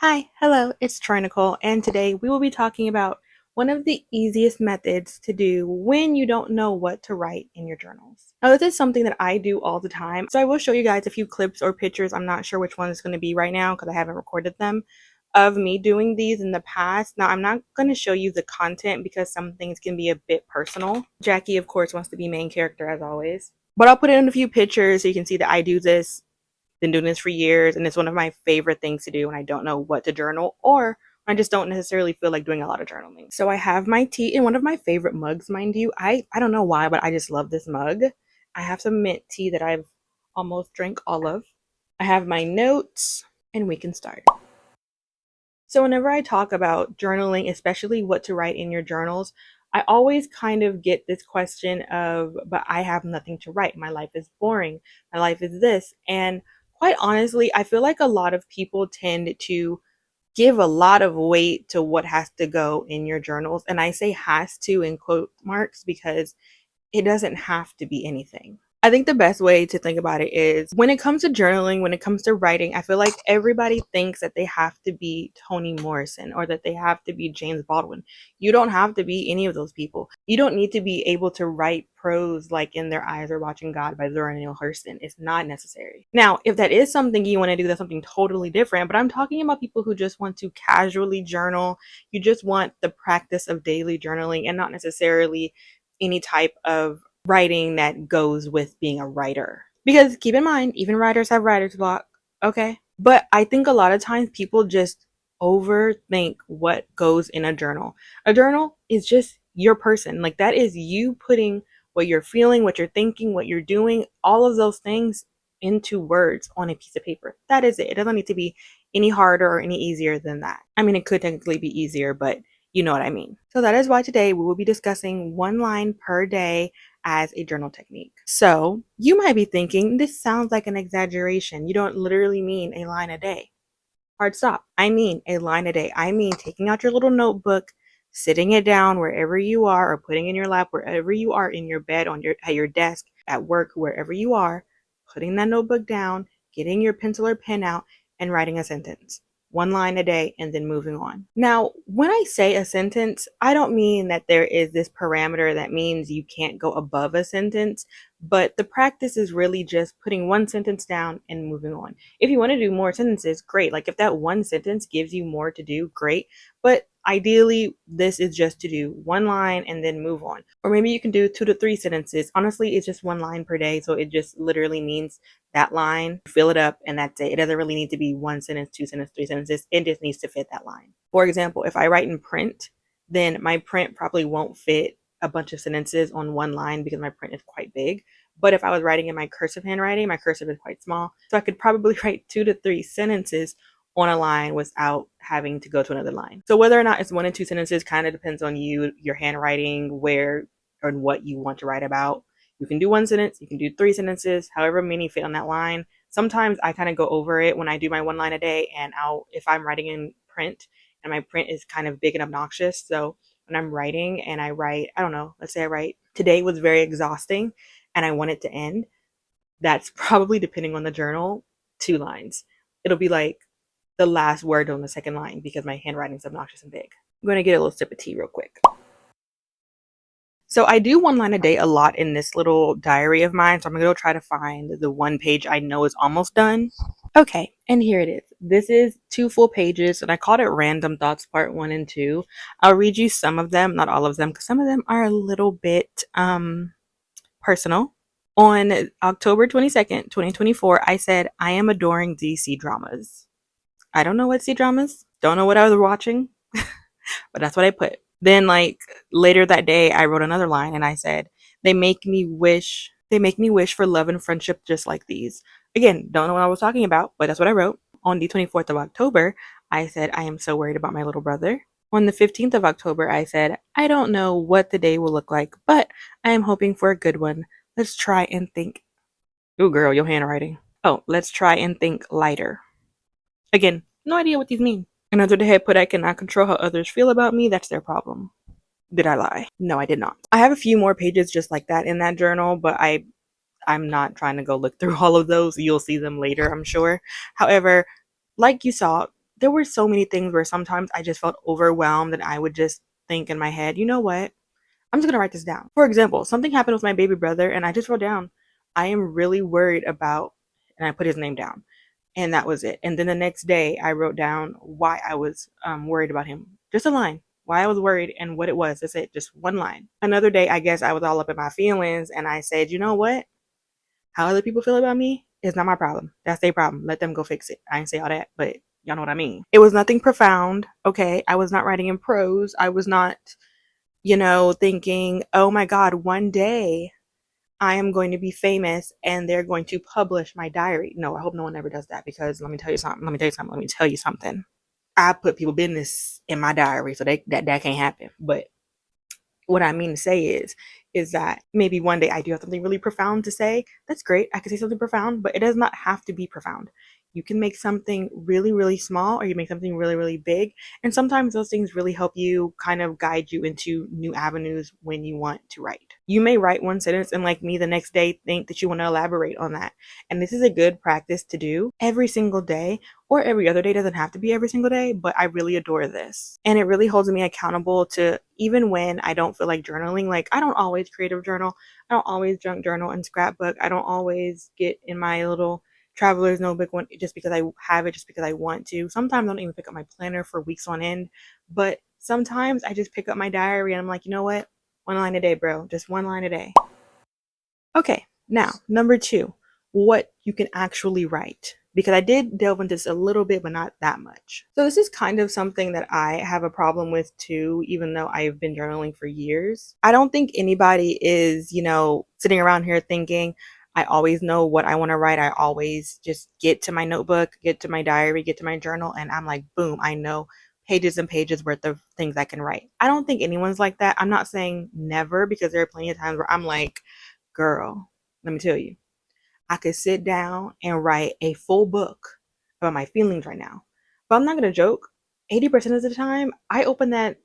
Hi, hello, it's Troy-Nicole, and today we will be talking about one of the easiest methods to do when you don't know what to write in your journals. Now, this is something that I do all the time, so I will show you guys a few clips or pictures. I'm not sure which one is going to be right now because I haven't recorded them of me doing these in the past. Now, I'm not going to show you the content because some things can be a bit personal. Jackie, of course, wants to be main character as always, but I'll put in a few pictures so you can see that I do this, been doing this for years, and it's one of my favorite things to do when I don't know what to journal or I just don't necessarily feel like doing a lot of journaling. So I have my tea in one of my favorite mugs, mind you. I don't know why, but I just love this mug. I have some mint tea that I've almost drank all of. I have my notes, and we can start. So whenever I talk about journaling, especially what to write in your journals, I always kind of get this question of, but I have nothing to write. My life is boring. My life is this. And quite honestly, I feel like a lot of people tend to give a lot of weight to what has to go in your journals. And I say has to in quote marks because it doesn't have to be anything. I think the best way to think about it is when it comes to journaling, when it comes to writing, I feel like everybody thinks that they have to be Toni Morrison or that they have to be James Baldwin. You don't have to be any of those people. You don't need to be able to write prose like In Their Eyes or Watching God by Zora Neale Hurston. It's not necessary. Now, if that is something you want to do, that's something totally different. But I'm talking about people who just want to casually journal. You just want the practice of daily journaling and not necessarily any type of writing that goes with being a writer. Because keep in mind, even writers have writer's block, okay? But I think a lot of times people just overthink what goes in a journal. A journal is just your person. Like that is you putting what you're feeling, what you're thinking, what you're doing, all of those things into words on a piece of paper. That is it. It doesn't need to be any harder or any easier than that. I mean, it could technically be easier, but you know what I mean. So that is why today we will be discussing one line per day as a journal technique. So you might be thinking, this sounds like an exaggeration. You don't literally mean a line a day. Hard stop. I mean a line a day. I mean taking out your little notebook, sitting it down wherever you are, or putting in your lap, wherever you are, in your bed, at your desk, at work, wherever you are, putting that notebook down, getting your pencil or pen out, and writing a sentence. One line a day and then moving on. Now, when I say a sentence, I don't mean that there is this parameter that means you can't go above a sentence, but the practice is really just putting one sentence down and moving on. If you want to do more sentences, great. Like if that one sentence gives you more to do, great. But ideally, this is just to do one line and then move on. Or maybe you can do 2 to 3 sentences. Honestly, it's just one line per day. So it just literally means that line, fill it up, and that's it. It doesn't really need to be 1 sentence, 2 sentences, 3 sentences. It just needs to fit that line. For example, if I write in print, then my print probably won't fit a bunch of sentences on one line because my print is quite big. But if I was writing in my cursive handwriting, my cursive is quite small. So I could probably write 2 to 3 sentences on a line without having to go to another line. So whether or not it's 1 and 2 sentences kind of depends on you, your handwriting, where and what you want to write about. You can do 1 sentence, you can do 3 sentences, however many fit on that line. Sometimes I kind of go over it when I do my one line a day, and if I'm writing in print and my print is kind of big and obnoxious. So when I'm writing and I write, I don't know, let's say I write, today was very exhausting and I want it to end. That's probably, depending on the journal, 2 lines. It'll be like the last word on the second line because my handwriting's obnoxious and big. I'm going to get a little sip of tea real quick. So I do one line a day a lot in this little diary of mine. So I'm going to go try to find the one page I know is almost done. Okay, and here it is. This is 2 full pages, and I called it Random Thoughts Part 1 and 2. I'll read you some of them, not all of them, because some of them are a little bit personal. On October 22nd, 2024, I said, I am adoring DC dramas. I don't know what C-dramas, don't know what I was watching, but that's what I put. Then like later that day, I wrote another line and I said, they make me wish for love and friendship just like these. Again, don't know what I was talking about, but that's what I wrote. On the 24th of October, I said, I am so worried about my little brother. On the 15th of October, I said, I don't know what the day will look like, but I am hoping for a good one. Let's try and think. Ooh, girl, your handwriting. Oh, let's try and think lighter. Again, no idea what these mean. Another day I put, I cannot control how others feel about me. That's their problem. Did I lie? No, I did not. I have a few more pages just like that in that journal, but I'm not trying to go look through all of those. You'll see them later, I'm sure. However, like you saw, there were so many things where sometimes I just felt overwhelmed and I would just think in my head, you know what? I'm just gonna write this down. For example, something happened with my baby brother and I just wrote down, I am really worried about, and I put his name down. And that was it. And then the next day I wrote down why I was worried about him. Just a line. Why I was worried and what it was. That's it. Just one line. Another day, I guess I was all up in my feelings and I said, you know what? How other people feel about me is not my problem. That's their problem. Let them go fix it. I ain't say all that, but y'all know what I mean. It was nothing profound. Okay. I was not writing in prose. I was not, thinking, oh my God, one day I am going to be famous and they're going to publish my diary. No, I hope no one ever does that, because let me tell you something. I put people business in my diary, so that can't happen. But what I mean to say is that maybe one day I do have something really profound to say. That's great. I can say something profound, but it does not have to be profound. You can make something really, really small, or you make something really, really big. And sometimes those things really help you kind of guide you into new avenues when you want to write. You may write one sentence and, like me, the next day think that you want to elaborate on that. And this is a good practice to do every single day, or every other day. Doesn't have to be every single day, but I really adore this. And it really holds me accountable to, even when I don't feel like journaling. Like, I don't always creative journal. I don't always junk journal and scrapbook. I don't always get in my little traveler's notebook one just because I have it, just because I want to. Sometimes I don't even pick up my planner for weeks on end, but sometimes I just pick up my diary and I'm like, you know what? One line a day, bro. Just one line a day. Okay, now, number 2, what you can actually write. Because I did delve into this a little bit, but not that much. So this is kind of something that I have a problem with too, even though I've been journaling for years. I don't think anybody is, sitting around here thinking, I always know what I want to write. I always just get to my notebook, get to my diary, get to my journal, and I'm like, boom, I know pages and pages worth of things I can write. I don't think anyone's like that. I'm not saying never, because there are plenty of times where I'm like, girl, let me tell you, I could sit down and write a full book about my feelings right now. But I'm not gonna joke. 80% of the time, I open that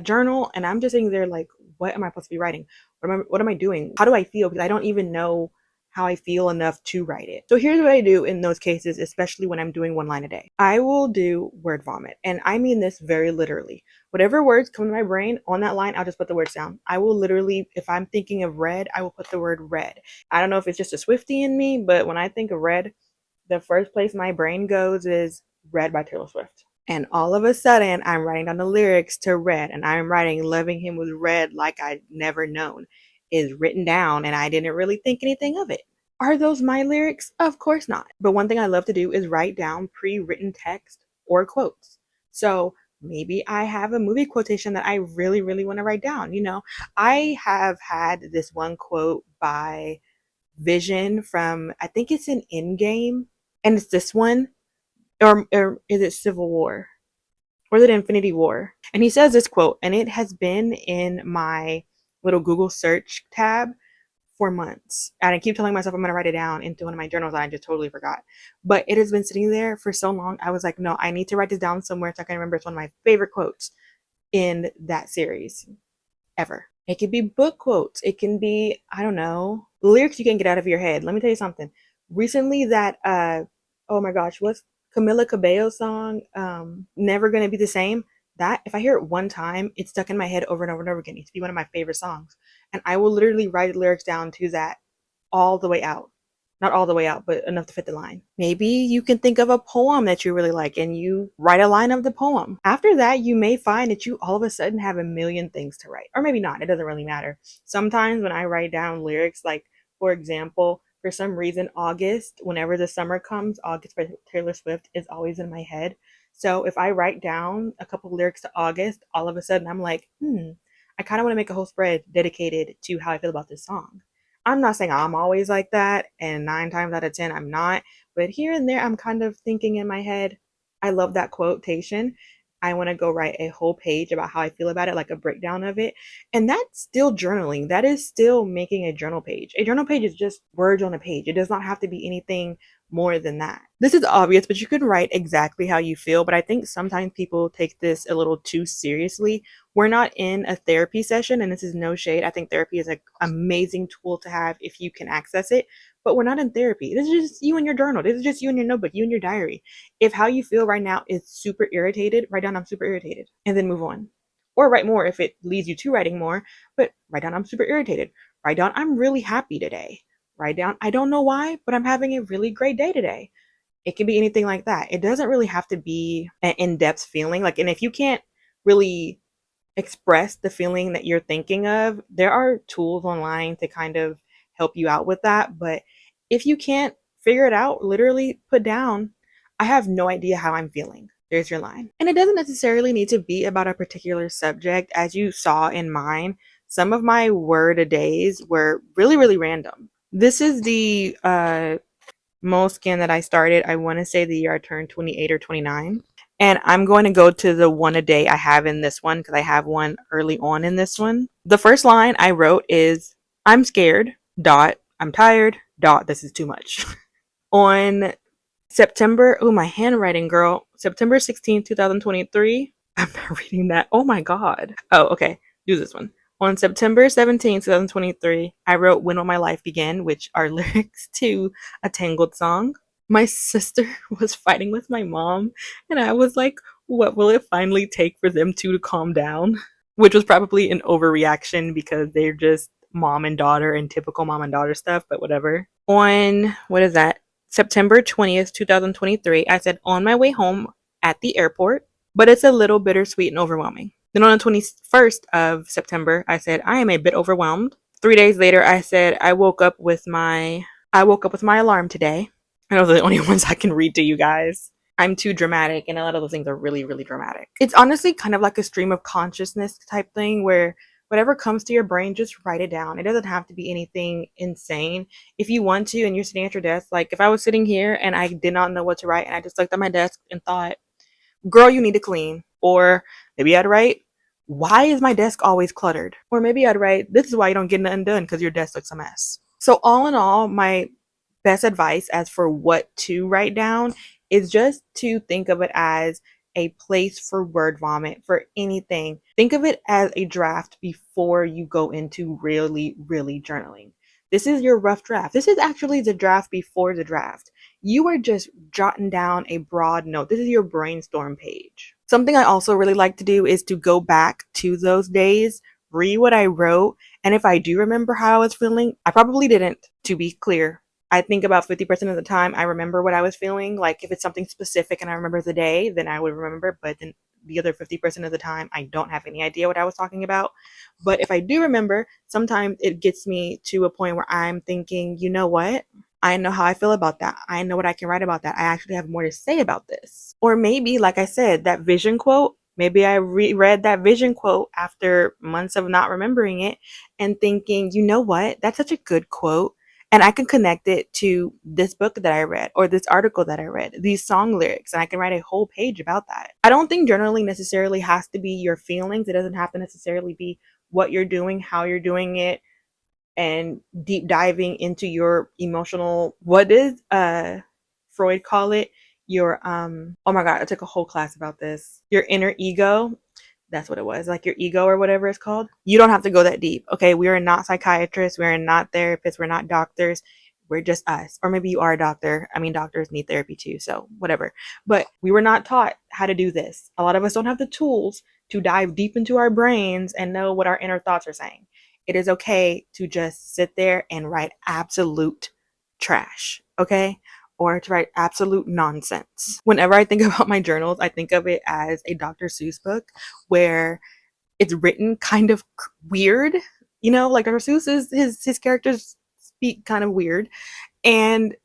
journal and I'm just sitting there like, what am I supposed to be writing? What am I doing? How do I feel? Because I don't even know how I feel enough to write it. So here's what I do in those cases, especially when I'm doing one line a day. I will do word vomit. And I mean this very literally. Whatever words come to my brain on that line, I'll just put the words down. I will literally, if I'm thinking of red, I will put the word red. I don't know if it's just a Swiftie in me, but when I think of red, the first place my brain goes is Red by Taylor Swift. And all of a sudden, I'm writing down the lyrics to Red, and I'm writing Loving Him with Red Like I'd Never Known is written down, and I didn't really think anything of it. Are those my lyrics? Of course not. But one thing I love to do is write down pre-written text or quotes. So maybe I have a movie quotation that I really, really want to write down. I have had this one quote by Vision from, I think it's an Endgame, and it's this one, or is it Civil War? Or is it Infinity War? And he says this quote, and it has been in my little Google search tab for months. And I keep telling myself I'm going to write it down into one of my journals, and I just totally forgot. But it has been sitting there for so long. I was like, no, I need to write this down somewhere so I can remember. It's one of my favorite quotes in that series ever. It could be book quotes. It can be, I don't know, lyrics you can get out of your head. Let me tell you something. Recently that, oh my gosh, what's 𝚗𝚘𝚖𝚎 song, Never Gonna Be the Same? That, if I hear it one time, it's stuck in my head over and over and over again. It used to be one of my favorite songs. And I will literally write the lyrics down to that all the way out. Not all the way out, but enough to fit the line. Maybe you can think of a poem that you really like and you write a line of the poem. After that, you may find that you all of a sudden have a million things to write. Or maybe not. It doesn't really matter. Sometimes when I write down lyrics, like, for example, for some reason, August, whenever the summer comes, August by Taylor Swift is always in my head. So if I write down a couple lyrics to August, all of a sudden I'm like, I kind of want to make a whole spread dedicated to how I feel about this song. I'm not saying I'm always like that, and 9 times out of 10 I'm not, but here and there I'm kind of thinking in my head, I love that quotation. I want to go write a whole page about how I feel about it, like a breakdown of it. And that's still journaling. That is still making a journal page. A journal page is just words on a page. It does not have to be anything more than that. This is obvious, but you can write exactly how you feel. But I think sometimes people take this a little too seriously, We're not in a therapy session, and this is no shade. I think therapy is an amazing tool to have if you can access it, but we're not in therapy. This is just you and your journal. This is just you and your notebook, you and your diary. If how you feel right now is super irritated, write down I'm super irritated and then move on. Or write more if it leads you to writing more, but write down I'm super irritated. Write down I'm really happy today. Write down I don't know why, but I'm having a really great day today. It can be anything like that. It doesn't really have to be an in-depth feeling. Like, and if you can't really express the feeling that you're thinking of, there are tools online to kind of help you out with that. But if you can't figure it out, literally put down, I have no idea how I'm feeling. There's your line. And it doesn't necessarily need to be about a particular subject. As you saw in mine, some of my word a days were really, really random. This is the Moleskin that I started. I want to say the year I turned 28 or 29. And I'm going to go to the one a day I have in this one because I have one early on in this one. The first line I wrote is, I'm scared, dot, I'm tired, dot, this is too much. On September, oh, my handwriting, girl. September 16th, 2023. I'm not reading that. Oh my God. Oh, okay. Do this one. On September 17th, 2023, I wrote When Will My Life Begin, which are lyrics to a Tangled song. My sister was fighting with my mom, and I was like, what will it finally take for them two to calm down? Which was probably an overreaction because they're just mom and daughter and typical mom and daughter stuff, but whatever. On, what is that? September 20th, 2023, I said, on my way home at the airport, but it's a little bittersweet and overwhelming. Then on the 21st of September, I said, I am a bit overwhelmed. 3 days later, I said, I woke up with my alarm today. I know they're the only ones I can read to you guys. I'm too dramatic, and a lot of those things are really, really dramatic. It's honestly kind of like a stream of consciousness type thing where whatever comes to your brain, just write it down. It doesn't have to be anything insane. If you want to and you're sitting at your desk, like if I was sitting here and I did not know what to write and I just looked at my desk and thought, girl, you need to clean. Or maybe I'd write, why is my desk always cluttered? Or maybe I'd write, this is why you don't get nothing done because your desk looks a mess. So all in all, my best advice as for what to write down is just to think of it as a place for word vomit for anything. Think of it as a draft before you go into really, really journaling. This is your rough draft. This is actually the draft before the draft. You are just jotting down a broad note. This is your brainstorm page. Something I also really like to do is to go back to those days, read what I wrote, and if I do remember how I was feeling, I probably didn't, to be clear. I think about 50% of the time I remember what I was feeling. Like if it's something specific and I remember the day, then I would remember. But then the other 50% of the time, I don't have any idea what I was talking about. But if I do remember, sometimes it gets me to a point where I'm thinking, you know what? I know how I feel about that. I know what I can write about that. I actually have more to say about this. Or maybe, like I said, that vision quote, maybe I reread that vision quote after months of not remembering it and thinking, you know what? That's such a good quote. And I can connect it to this book that I read or this article that I read, these song lyrics, and I can write a whole page about that. I don't think journaling necessarily has to be your feelings. It doesn't have to necessarily be what you're doing, how you're doing it, and deep diving into your emotional, what is Freud call it? Your oh my God, I took a whole class about this. Your inner ego. That's what it was, like your ego or whatever it's called. You don't have to go that deep. Okay, we are not psychiatrists, we are not therapists, we're not doctors. We're just us. Or maybe you are a doctor. I mean, doctors need therapy too, so whatever. But we were not taught how to do this. A lot of us don't have the tools to dive deep into our brains and know what our inner thoughts are saying. It is okay to just sit there and write absolute trash, okay? Or to write absolute nonsense. Whenever I think about my journals, I think of it as a Dr. Seuss book where it's written kind of weird. You know, like Dr. Seuss is his characters speak kind of weird, and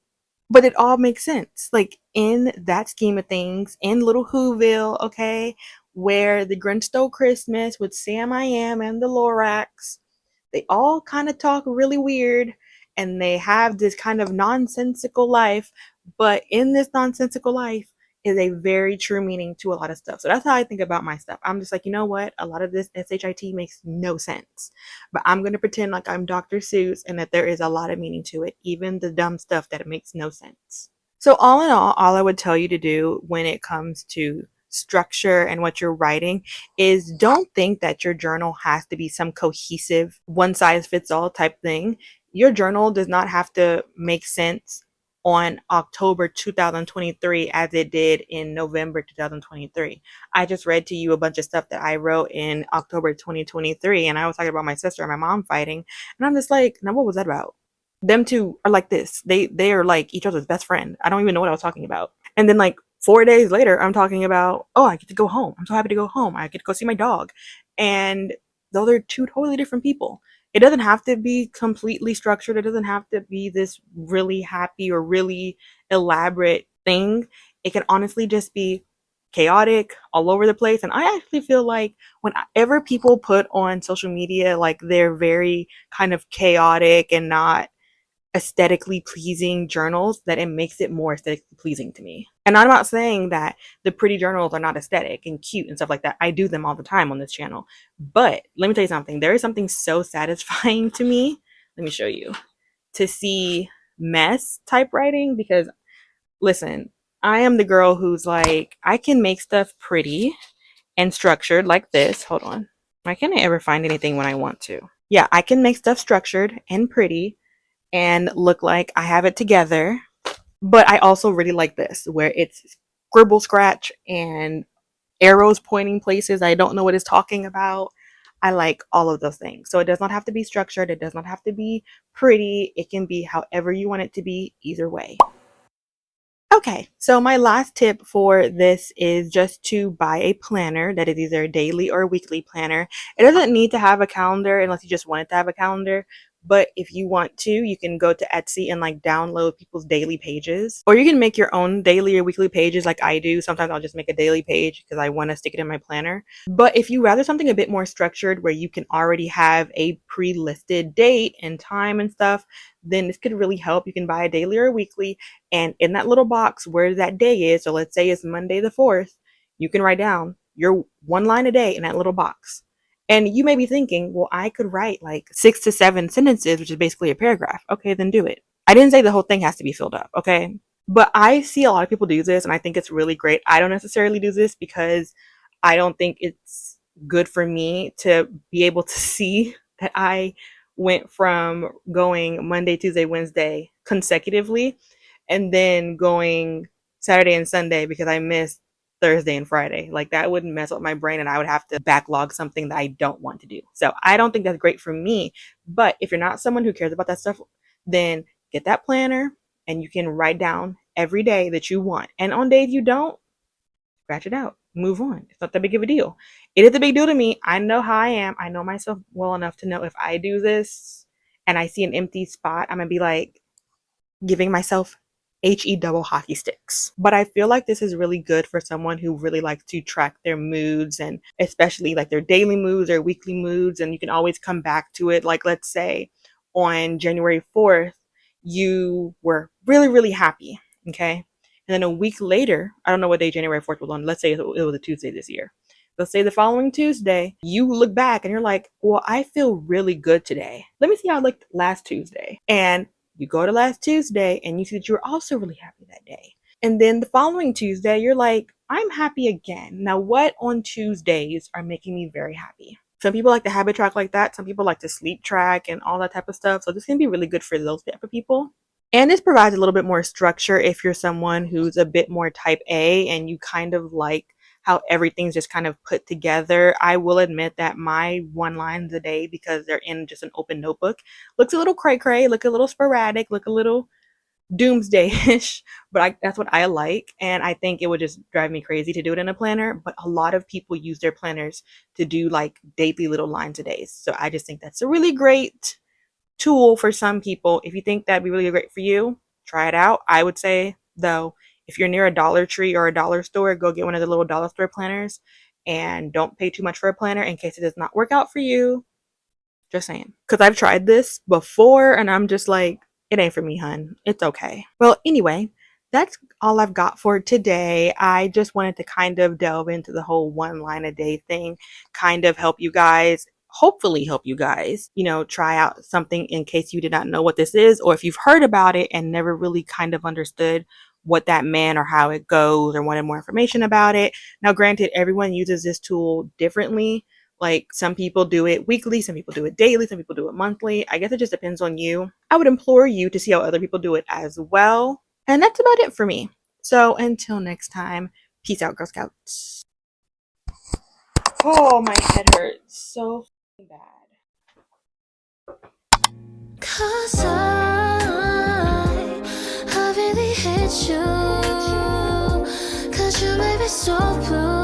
but it all makes sense. Like in that scheme of things, in Little Whoville, okay, where the Grinch stole Christmas with Sam I Am and the Lorax, they all kind of talk really weird and they have this kind of nonsensical life, but in this nonsensical life is a very true meaning to a lot of stuff. So that's how I think about my stuff. I'm just like, you know what? A lot of this SHIT makes no sense, but I'm going to pretend like I'm Dr. Seuss and that there is a lot of meaning to it, even the dumb stuff that it makes no sense. So all in all I would tell you to do when it comes to structure and what you're writing is don't think that your journal has to be some cohesive, one size fits all type thing. Your journal does not have to make sense on October 2023 as it did in November 2023. I just read to you a bunch of stuff that I wrote in October 2023, and I was talking about my sister and my mom fighting, and I'm just like, now what was that about? Them two are like this. They are like each other's best friend. I don't even know what I was talking about. And then like 4 days later, I'm talking about, oh, I get to go home. I'm so happy to go home. I get to go see my dog. And those are two totally different people. It doesn't have to be completely structured. It doesn't have to be this really happy or really elaborate thing. It can honestly just be chaotic, all over the place. And I actually feel like whenever people put on social media like they're very kind of chaotic and not aesthetically pleasing journals, that it makes it more aesthetically pleasing to me. And I'm not saying that the pretty journals are not aesthetic and cute and stuff like that. I do them all the time on this channel. But let me tell you something. There is something so satisfying to me. Let me show you. To see mess typewriting, because listen, I am the girl who's like, I can make stuff pretty and structured like this. Hold on. Why can't I ever find anything when I want to? Yeah, I can make stuff structured and pretty and look like I have it together. But I also really like this, where it's scribble scratch and arrows pointing places I don't know what it's talking about. I like all of those things. So it does not have to be structured. It does not have to be pretty. It can be however you want it to be, either way. Okay, so my last tip for this is just to buy a planner that is either a daily or a weekly planner. It doesn't need to have a calendar unless you just want it to have a calendar. But if you want to, you can go to Etsy and like download people's daily pages. Or you can make your own daily or weekly pages like I do. Sometimes I'll just make a daily page because I want to stick it in my planner. But if you rather something a bit more structured where you can already have a pre-listed date and time and stuff, then this could really help. You can buy a daily or a weekly, and in that little box where that day is, so let's say it's Monday the 4th, you can write down your one line a day in that little box. And you may be thinking, well, I could write like 6 to 7 sentences, which is basically a paragraph. Okay, then do it. I didn't say the whole thing has to be filled up, okay? But I see a lot of people do this, and I think it's really great. I don't necessarily do this because I don't think it's good for me to be able to see that I went from going Monday, Tuesday, Wednesday consecutively, and then going Saturday and Sunday because I missed Thursday and Friday. Like that would mess up my brain and I would have to backlog something that I don't want to do. So I don't think that's great for me. But if you're not someone who cares about that stuff, then get that planner and you can write down every day that you want. And on days you don't, scratch it out. Move on. It's not that big of a deal. It is a big deal to me. I know how I am. I know myself well enough to know if I do this and I see an empty spot, I'm going to be like giving myself HE double hockey sticks. But I feel like this is really good for someone who really likes to track their moods, and especially like their daily moods or weekly moods. And you can always come back to it. Like, let's say on January 4th, you were really, really happy. Okay. And then a week later, I don't know what day January 4th was on. Let's say it was a Tuesday this year. Let's say the following Tuesday, you look back and you're like, well, I feel really good today. Let me see how I looked last Tuesday. And you go to last Tuesday and you see that you were also really happy that day. And then the following Tuesday, you're like, I'm happy again. Now, what on Tuesdays are making me very happy? Some people like to habit track like that. Some people like to sleep track and all that type of stuff. So this can be really good for those type of people. And this provides a little bit more structure if you're someone who's a bit more type A and you kind of like how everything's just kind of put together. I will admit that my one lines a day, because they're in just an open notebook, looks a little cray-cray, look a little sporadic, look a little doomsday-ish, but that's what I like. And I think it would just drive me crazy to do it in a planner. But a lot of people use their planners to do like daily little lines a day. So I just think that's a really great tool for some people. If you think that'd be really great for you, try it out. I would say, though, if you're near a Dollar Tree or a dollar store, go get one of the little dollar store planners and don't pay too much for a planner in case it does not work out for you. Just saying. Because I've tried this before and I'm just like, it ain't for me, hun. It's okay. Well, anyway, that's all I've got for today. I just wanted to kind of delve into the whole one line a day thing, kind of help you guys, hopefully help you guys, try out something in case you did not know what this is, or if you've heard about it and never really kind of understood what that meant or how it goes or wanted more information about it. Now, granted, everyone uses this tool differently. Like some people do it weekly, some people do it daily, some people do it monthly. I guess it just depends on you. I would implore you to see how other people do it as well. And that's about it for me. So until next time, peace out, Girl Scouts. Oh, my head hurts so bad. 'Cause I really hate you. 'Cause you made me so blue.